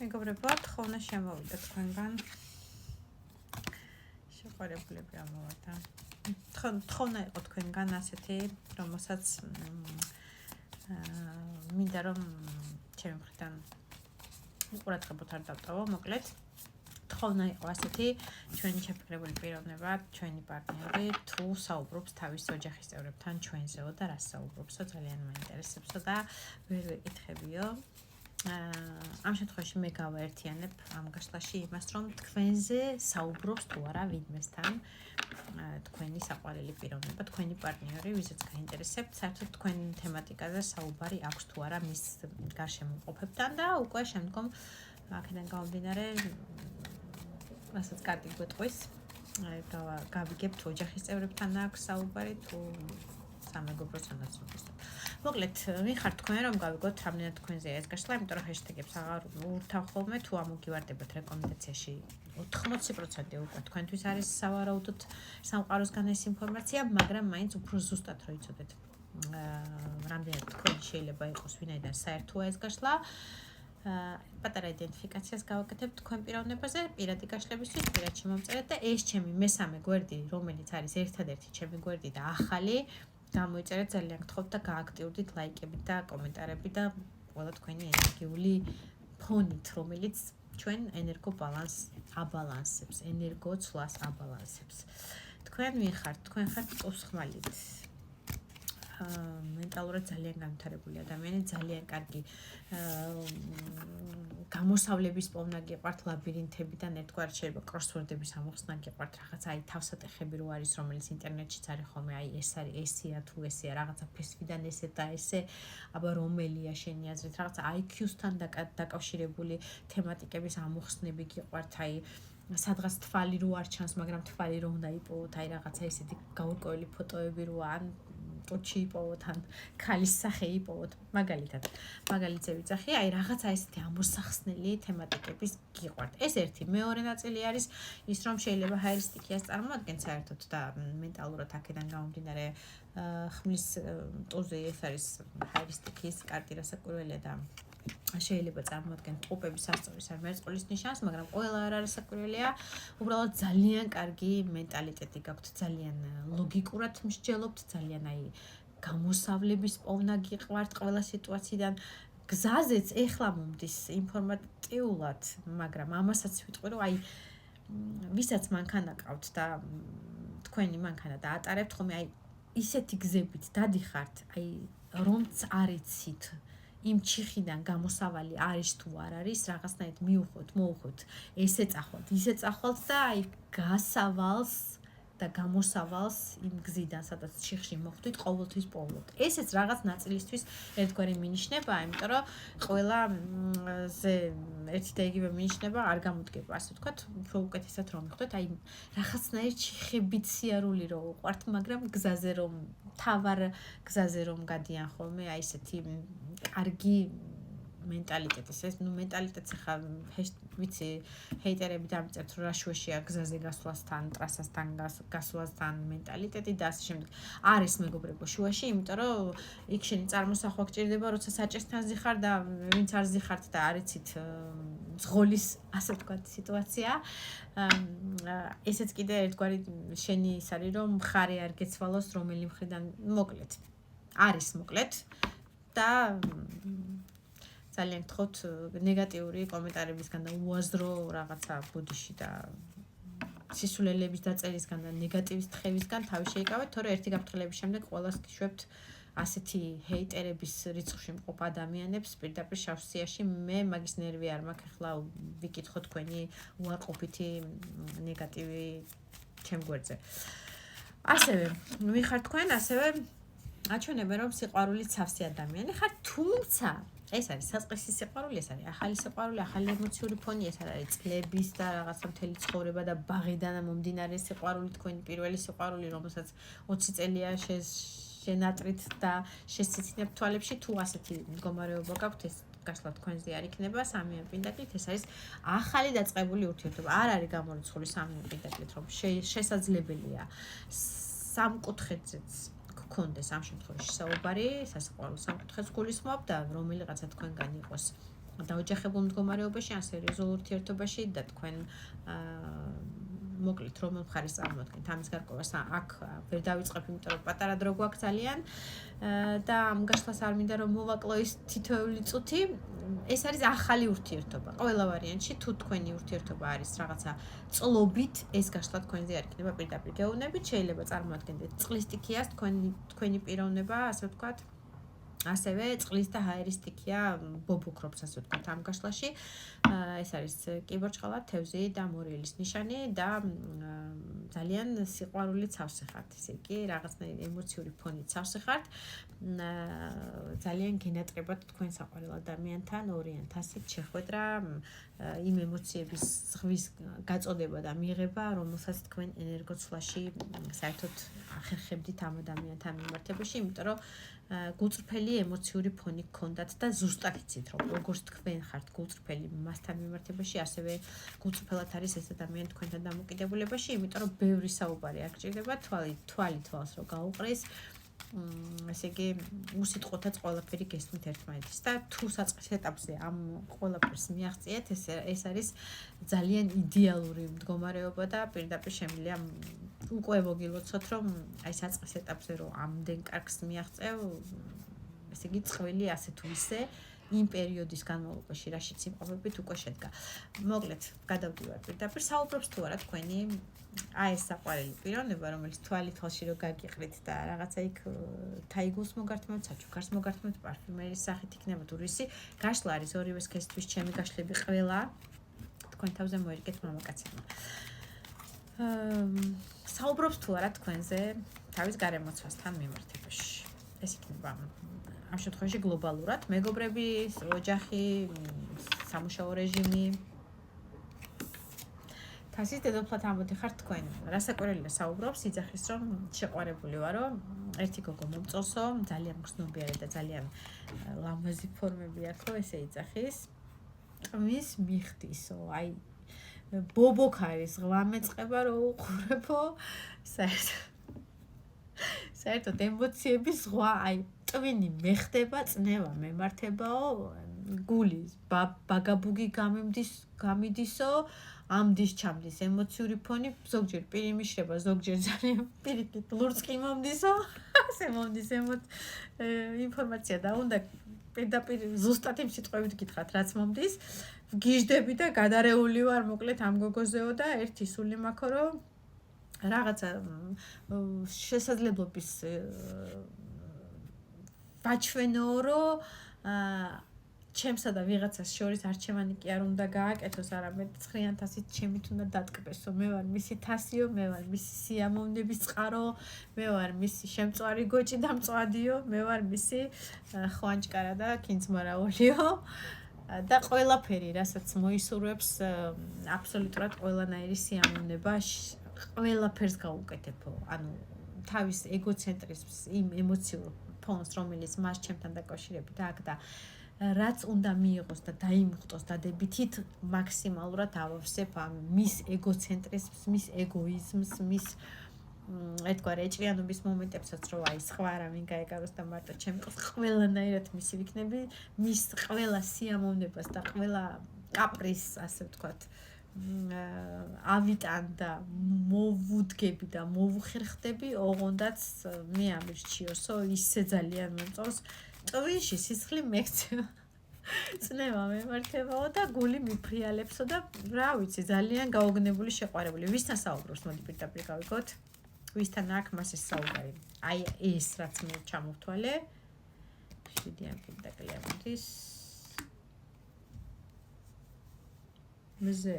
მეგობრებო, თხოვნა შემოვიდა თქვენგან. შეყვარებულები ამოვარდა. თხოვნა იყო თქვენგან ასეთი, რომელსაც მინდა რომ ჩემი მხრიდან ყურადღებოთ არ დავტოვო, მოკლედ. თხოვნა იყო ასეთი, ჩვენი შეფიქრებული პიროვნება, ჩვენი პარტნიორი თუ საუბრობს თავის ოჯახის წევრებთან ჩვენზეო და რას საუბრობსო, ძალიან მაინტერესებსო და ვერ ვეკითხებიო. ამ შემთხვევაში მე გავაერთიანებ ამ გაშლაში იმას, რომ თქვენზე საუბრობს თუ არა ვინმესთან თქვენი საყვარელი პიროვნება, თქვენი პარტნიორი, ვისაც გაინტერესებთ, საერთოდ თქვენ თემატიკაზე საუბარი აქვს თუ არა მის გარშემო მყოფებთან და უკვე შემდგომ აქედან გამომდინარე რასაც კარგი გვეტყვის, გავიგებთ ოჯახის წევრებთან აქვს საუბარი თუ სამეგობრო სანაცნობისთან. მოკლედ, ვიხარ თქვენ რომ გავიგოთ რამდენად თქვენზეა ეს გაშლა, იმიტომ რომ ჰეშტეგებს აღარ ურთავ ხოლმე, თუ ამოგივარდებათ რეკომენდაციაში 80% უკვე თქვენთვის არის სავარაუდოდ სამყაროსგან ეს ინფორმაცია, მაგრამ მაინც უფრო ზუსტად რო იცოდეთ. რამდენად თქვენ შეიძლება იყოს ვინაიდან საერთოა ეს გაშლა. პატარა იდენტიფიკაციას გავაკეთებ თქვენ პიროვნებაზე, პირადი გაშლებისთვის, პირადში მომწერეთ და ეს ჩემი მესამე გვერდი, რომელიც არის ერთადერთი ჩემი გვერდი და ახალი, გამოიწერეთ ძალიან გთხოვთ და გააქტიურდით ლაიკებით და კომენტარები და ყველა თქვენი ენერგიული ფონით, რომელიც ჩვენ ენერგო ბალანსს აბალანსებს, ენერგო ცვლას აბალანსებს. თქვენ ვიხართ, თქვენ ხართ წუსხმალით. მენტალურად ძალიან განვითარებული ადამიანი, ძალიან კარგი გამოსავლების პოვნა გიყვართ ლაბირინთებიდან, ერთგვარად შეიძლება კროსვორდების ამოხსნა გიყვართ, რაღაცა აი თავსატეხები რო არის, რომელიც ინტერნეტშიც არის ხოლმე, აი ეს არის ესეა თუ ესეა, რაღაცა ფესვიდან ესე და ესე, აბა რომელია შენი აზრით, რაღაცა IQ-სთან დაკავშირებული თემატიკების ამოხსნები გიყვართ, აი სადღაც თვალი რო არ ჩანს, მაგრამ თვალი რო უნდა იპოვოთ, აი რაღაცა ესეთი გაურკვეველი ფოტოები რო ან ტუჩი იპოვოთ, ან ქალის სახე იპოვოთ, მაგალითად. მაგალითზე ვიძახი, აი რაღაცა ესეთი ამოსახსნელი თემატიკების გიყვართ. ეს ერთი, მეორე ნაწილი არის ის, რომ შეიძლება ჰაერისტიქიას წარმოადგენთ საერთოდ და მენტალურად აქედან გამომდინარე ხმლის ტუზე ეს არის ჰაერისტიქიის კარტი რასაკვირველია და შეიძლება წარმოადგენთ ტყუპების სასწავლის არ მერწყულის ნიშანს, მაგრამ ყველა არ არის საკვირველია. უბრალოდ ძალიან კარგი მენტალიტეტი გაქვთ, ძალიან ლოგიკურად მსჯელობთ, ძალიან აი გამოსავლების პოვნა გიყვართ ყველა სიტუაციიდან. გზაზეც ეხლა მომდის ინფორმატიულად, მაგრამ ამასაც ვიტყვი, რომ აი ვისაც მანქანა ყავთ და თქვენი მანქანა და ატარებთ ხოლმე, აი ისეთი გზებით დადიხართ, აი რომც არ იცით იმ ჩიხიდან გამოსავალი არის თუ არ არის, რაღაცნაირად მიუხვოთ, მოუხვოთ, ესე წახვალთ, ისე წახვალთ და აი გასავალს და გამოსავალს იმ გზიდან, სადაც ჩიხში მოხვდით, ყოველთვის პოვლობთ. ესეც რაღაც ნაწილისთვის ერთგვარი მინიშნება, იმიტომ რომ ყველაზე ერთი და იგივე მინიშნება არ გამოდგება, ასე ვთქვათ, უფრო უკეთესად რომ მიხვდეთ, აი რაღაცნაირ ჩიხებით სიარული რო უყვართ, მაგრამ გზაზე რომ თავარ გზაზე რომ გადიან ხოლმე, აი ესეთი კარგი მენტალიტეტის, ეს ნუ მენტალიტეტს ხა ვიცი, ჰეიტერები დამწერთ რომ რა შუაშია გზაზე გასვლასთან, ტრასასთან გასვლასთან მენტალიტეტი და ასე შემდეგ. არის მეგობრებო შუაში, იმიტომ რომ იქ შენი წარმოსახვა გჭირდება, როცა საჭესთან ზიხარ და ვინც არ ზიხართ და არ იცით ზღოლის, ასე ვთქვათ, სიტუაცია. ესეც კიდე ერთგვარი შენი ის არის, რომ მხარე არ გეცვალოს რომელი მხრიდან მოკლედ. არის მოკლედ და ძალიან გთხოვთ ნეგატიური კომენტარებისგან და უაზრო რაღაცა ბუდიში და სისულელების დაწერისგან და ნეგატივის თხევისგან თავი შეიკავეთ, თორე ერთი გაფრთხილების შემდეგ ყველას გიშვებთ ასეთი ჰეიტერების რიცხვში მყოფ ადამიანებს პირდაპირ შავსიაში. მე მაგის ნერვი არ მაქვს, ახლა ვიკითხო თქვენი უარყოფითი ნეგატივი ჩემ გვერდზე. ასევე ვიხარ თქვენ, ასევე აჩვენებენ რომ სიყვარულით სავსე ადამიანი ხარ, თუმცა ეს არის საწყისი სიყვარული, ეს არის ახალი სიყვარული, ახალი ემოციური ფონი, ეს არის წლების და რაღაცა მთელი ცხოვრება და ბაღიდან მომდინარე სიყვარული, თქვენი პირველი სიყვარული, რომელსაც 20 წელია შენატრით და შესცინებთ თვალებში, თუ ასეთი მდგომარეობა გაქვთ, ეს გასვლა თქვენზე არ იქნება სამივე პინდაკლით, ეს არის ახალი დაწყებული ურთიერთობა. არ არის გამორიცხული სამივე პინდაკლით, რომ შესაძლებელია სამკუთხედზეც გქონდეს ამ შემთხვევაში საუბარი, სასიყვარულო სამკუთხედს გულისხმობ და რომელიღაცა თქვენგან იყოს დაოჯახებულ მდგომარეობაში, ან სერიოზულ ურთიერთობაში და თქვენ მოკლედ რომელ მხარეს წარმოადგენთ ამის გარკვევას აქ ვერ დავიწყებ, იმიტომ რომ პატარა დრო გვაქვს ძალიან და ამ გაშლას არ მინდა რომ მოვაკლო ის თითოეული წუთი. ეს არის ახალი ურთიერთობა. ყველა ვარიანტში თუ თქვენი ურთიერთობა არის რაღაცა წლობით, ეს გაშლა თქვენზე არ იქნება პირდაპირ გეუბნებით, შეიძლება წარმოადგენდეთ წყლის სტიქიას თქვენი პიროვნება, ასე ვთქვათ. ასევე წყლის და ჰაერის სტიქია ბობოქრობს, ასე ვთქვათ, ამ გაშლაში. ეს არის კიბორჩხალა, თევზი და მორიელის ნიშანი და ძალიან სიყვარული ცავსე ხართ. ესე იგი, რაღაცნაირი ემოციური ფონით ცავსე ხართ. ძალიან გენატრებათ თქვენ საყვარელ ადამიანთან, ორიანთ ასეთ შეხვედრა, იმ ემოციების ზღვის გაწოდება და მიღება, რომელსაც თქვენ ენერგოცვლაში საერთოდ ახერხებდით ამ ადამიანთან მიმართებაში, იმიტომ რომ გულწრფელი ემოციური ფონი გქონდათ და ზუსტად იცით რომ როგორც თქვენ ხართ გულწრფელი მასთან მიმართებაში, ასევე გულწრფელად არის ეს ადამიანი თქვენთან დამოკიდებულებაში, იმიტომ რომ ბევრი საუბარი არ გჭირდება, თვალი თვალს რო გაუყრის, ესე იგი უსიტყვოთაც ყველაფერი გესმით ერთმანეთის და თუ საწყის ეტაპზე ამ ყველაფერს მიაღწიეთ, ეს არის ძალიან იდეალური მდგომარეობა და პირდაპირ შემიძლია უკვე მოგილოცოთ, რომ აი საწყის ეტაპზე რომ ამდენ კარგს მიაღწევ, ესე იგი წყვილი ასე თუ ისე იმ პერიოდის განმავლობაში რაშიც იმყოფებით უკვე შედგა. მოკლედ, გადავდივარ პირდაპირ, საუბრობს თუ არა თქვენი აი ეს საყვარელი პიროვნება, რომელიც თვალი თვალში რო გაგიყრით და რაღაცა იქ თაიგულს მოგართმევთ, საჩუქარს მოგართმევთ, პარფიუმერიის სახით იქნება თუ რისი, გაშლა არის ორივე სქესთვის ჩემი გაშლები ყველა თქვენ თავზე მოერგეთ მამაკაცებმა. საუბრობს თუ არა თქვენზე თავის გარემოცვასთან მიმართებაში. ეს იქნება ამ შემთხვევაში გლობალურად, მეგობრები, ოჯახი, სამუშაო რეჟიმი. თასის დედოფლად ამოდიხარ თქვენ. რასაკვირველია საუბრობს, იძახის რომ შეყვარებული ვარო, ერთი გოგო მომწონსო, ძალიან გრძნობიარე და ძალიან ლამაზი ფორმები აქვს, ესე იძახის. მის მიხდისო, აი ბობოქ არის, ღვამეწყება რო უყურებო, საერთოდ ემოციების ზღვა, აი ტვინი მეხდება, წნევა მემართებაო, გული ბაგაბუგი გამიდისო, ამდის ჩამდის ემოციური ფონი, ზოგჯერ პირი მიშრება, ზოგჯერ ძალიან პირიქით ლურწყი მომდისო, ასე მომდის ინფორმაცია და უნდა პირდაპირ ზუსტად იმ სიტყვებით გითხრათ, რაც მომდის. ვგიჟდები და გადარეული ვარ მოკლედ ამ გოგოზეო და ერთი სული მაქვს, რომ რაღაცა შესაძლებლობის ვაჩვენო, რომ ჩემსა და ვიღაცას შორის არჩევანი კი არ უნდა გააკეთოს, არამედ 9,000-ით ჩემით უნდა დატკბესო. მე ვარ მისი თასიო, მე ვარ მისი სიამოვნების წყარო, მე ვარ მისი შემწვარი გოჭი და მწვადიო, მე ვარ მისი ხვანჭკარა და კინძმარაოლიო და ყველაფერი, რასაც მოისურვებს აბსოლუტურად ყველანაირი სიამოვნება, ყველაფერს გაუკეთებო. ანუ თავის ეგოცენტრიზმს, იმ ემოციურ ფონს, რომელიც მას ჩემთან დაკავშირებით აქვს და რაც უნდა მიიღოს და დაიმუხტოს დადებითით, მაქსიმალურად ავავსებ ამ მის ეგოცენტრიზმს, მის ეგოიზმს, მის ერთგვარ ეჭვიანობის მომენტებსაც, რომ აი სხვა არავინ გაეკაროს და მარტო ჩემი ყოს ყველანაირად მისი ვიქნები, მის ყველა სიამოვნებას და ყველა კაპრიზს, ასე ვთქვათ, ავიტან და მოვუდგები და მოვუხერხდები, ოღონდაც მე ამირჩიოსო, ისე ძალიან მომწონს, ტვინში სისხლი მეკცევა. წნევა მემართებაო და გული მიფრიალებსო და რა ვიცი, ძალიან გაოგნებული შეყვარებული. ვისთან საუბრობს, მოდი პირდაპირ გავიგოთ. ვისთან აქ მას ეს საუბარი. აი ეს რაც მე ჩამოვთვალე. შვიდიან პირდაპირ ამოდის. მზე.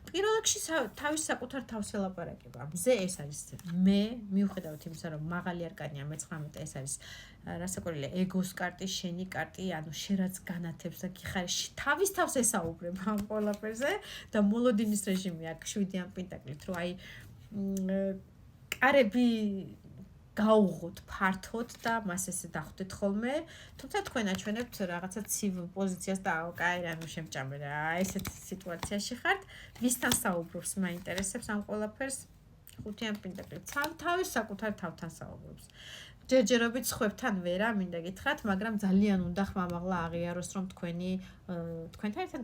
პირველ რიგში თავის საკუთარ თავს ელაპარაკება. მზე ეს არის მე, მიუხედავად იმისა, რომ მაღალი არკანია მე-19 ეს არის რასაკვირველია ეგოს კარტი, შენი კარტი, ანუ შენ რაც განათებს და გიხარი თავის თავს ესაუბრება ამ ყველაფერზე და მოლოდინის რეჟიმი აქვს 7-იან პენტაკლით, რომ აი კარები გაუღოთ ფართოდ და მას ესე დახვდეთ ხოლმე, თუმცა თქვენ აჩვენებთ რაღაცა ცივ პოზიციას და კაი რანუ შემჭამე რა, ესეთ სიტუაციაში ხართ, ვისთან საუბრობს, მაინტერესებს ამ ყველაფერს 5-იან პენტაკლით, თავის საკუთარ თავთან საუბრობს. ჯერჯერობით სხვებთან ვერა მინდა გითხრათ, მაგრამ ძალიან უნდა ხმამაღლა აღიაროს, რომ თქვენთან ერთად